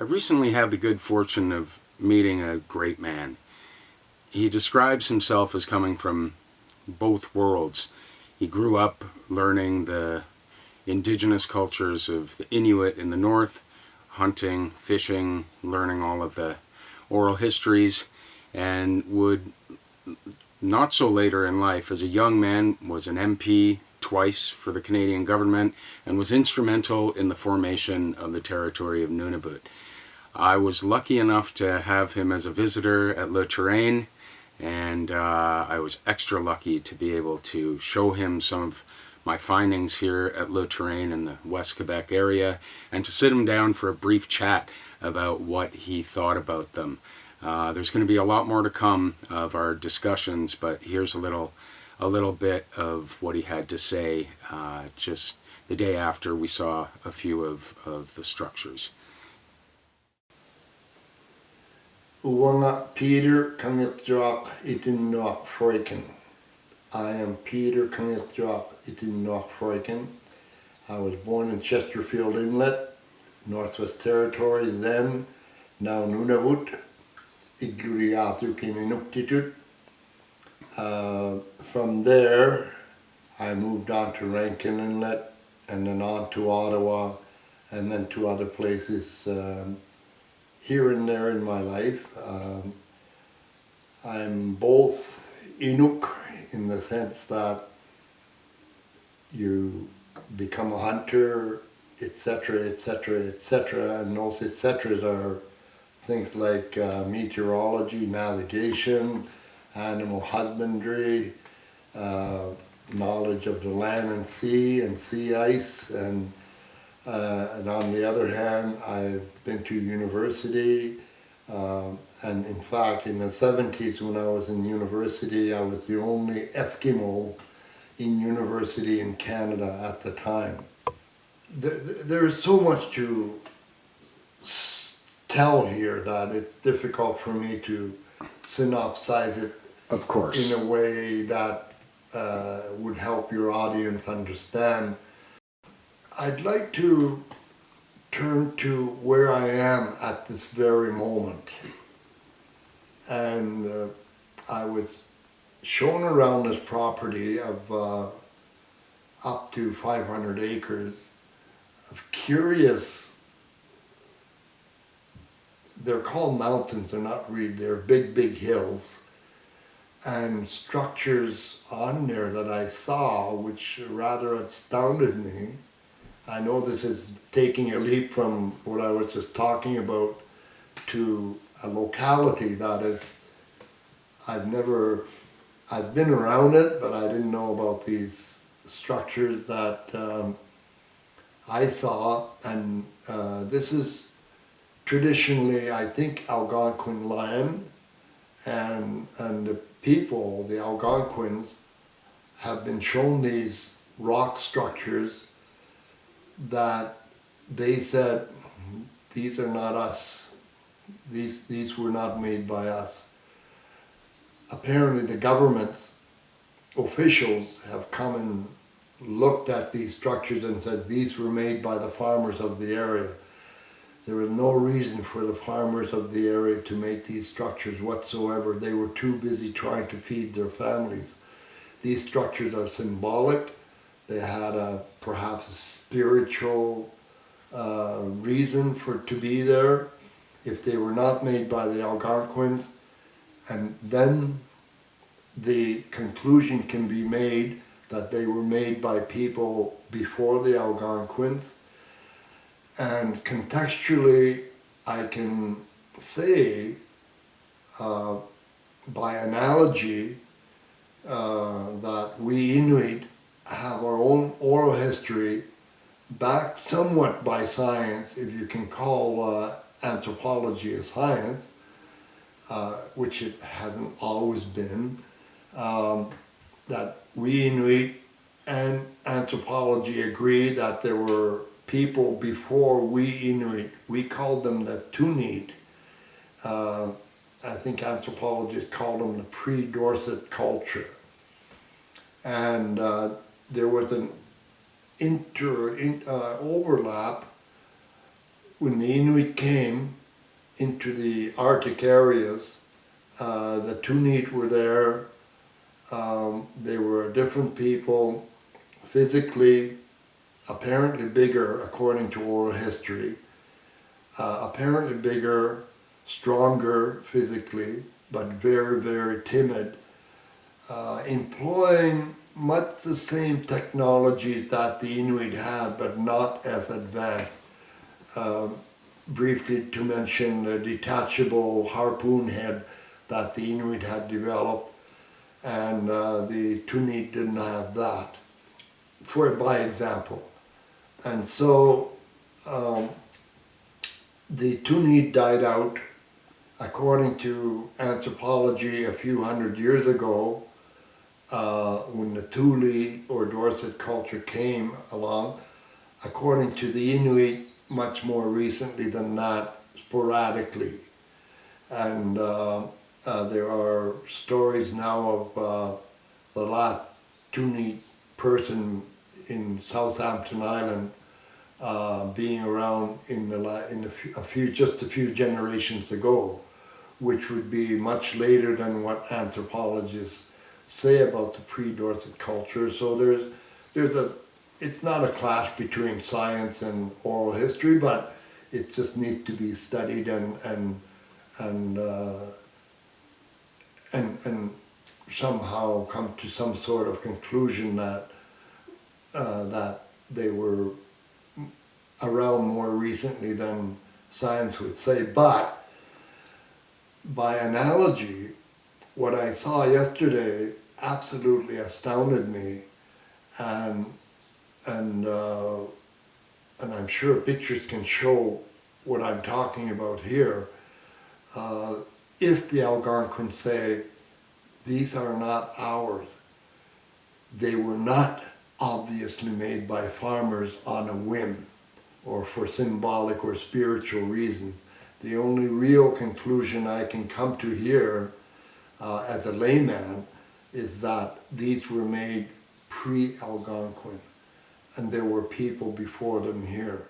I've recently had the good fortune of meeting a great man. He describes himself as coming from both worlds. He grew up learning the indigenous cultures of the Inuit in the north, hunting, fishing, learning all of the oral histories, and would, not so later in life, as a young man, was an MP twice for the Canadian government and was instrumental in the formation of the territory of Nunavut. I was lucky enough to have him as a visitor at LeTerrain, and I was extra lucky to be able to show him some of my findings here at LeTerrain in the West Quebec area, and to sit him down for a brief chat about what he thought about them. There's going to be a lot more to come of our discussions, but here's a little bit of what he had to say just the day after we saw a few of the structures. Uwanga Peter Kangitjak Ittinuar Freuchen. I am Peter Kangitjak Ittinuar Freuchen. I was born in Chesterfield Inlet, Northwest Territories then, now Nunavut, Igluriatukin Inuktitut. From there, I moved on to Rankin Inlet, and then on to Ottawa, and then to other places here and there in my life. I'm both Inuk in the sense that you become a hunter, etc., etc., etc., and those etceteras are things like meteorology, navigation, animal husbandry, knowledge of the land and sea ice, and on the other hand, I've been to university, and in fact in the 70s when I was in university, I was the only Eskimo in university in Canada at the time. There is so much to tell here that it's difficult for me to synopsize it, of course, in a way that would help your audience understand. I'd like to turn to where I am at this very moment. And I was shown around this property of up to 500 acres of curious, they're called mountains, they're not really, they're big hills, and structures on there that I saw which rather astounded me. I know this is taking a leap from what I was just talking about to a locality that is, I've been around it, but I didn't know about these structures that I saw, and this is traditionally, I think, Algonquin land, and the people, the Algonquins, have been shown these rock structures that they said, these are not us. These were not made by us. Apparently the government officials have come and looked at these structures and said these were made by the farmers of the area. There was no reason for the farmers of the area to make these structures whatsoever. They were too busy trying to feed their families. These structures are symbolic. They had perhaps a spiritual reason to be there if they were not made by the Algonquins. And then the conclusion can be made that they were made by people before the Algonquins. And contextually, I can say, by analogy, that we Inuit have our own oral history backed somewhat by science, if you can call anthropology a science, which it hasn't always been, that we Inuit and anthropology agree that there were people before we Inuit. We called them the Tuniit. I think anthropologists call them the pre-Dorset culture. And there was an overlap when the Inuit came into the Arctic areas, the Tuniit were there. They were a different people, physically, apparently bigger, according to oral history, apparently bigger, stronger physically, but very, very timid, employing much the same technologies that the Inuit had, but not as advanced. Briefly to mention the detachable harpoon head that the Inuit had developed, and the Tuniit didn't have that, by example. And so the Tuniit died out, according to anthropology, a few hundred years ago, when the Thule or Dorset culture came along. According to the Inuit, much more recently than that, sporadically. And there are stories now of the last Tuniit person in Southampton Island being around just a few generations ago, which would be much later than what anthropologists say about the pre-Dorset culture. So it's not a clash between science and oral history, but it just needs to be studied and somehow come to some sort of conclusion that they were around more recently than science would say. But by analogy, what I saw yesterday absolutely astounded me, and I'm sure pictures can show what I'm talking about here. If the Algonquins say, these are not ours, they were not obviously made by farmers on a whim or for symbolic or spiritual reasons. The only real conclusion I can come to here as a layman is that these were made pre-Algonquin, and there were people before them here.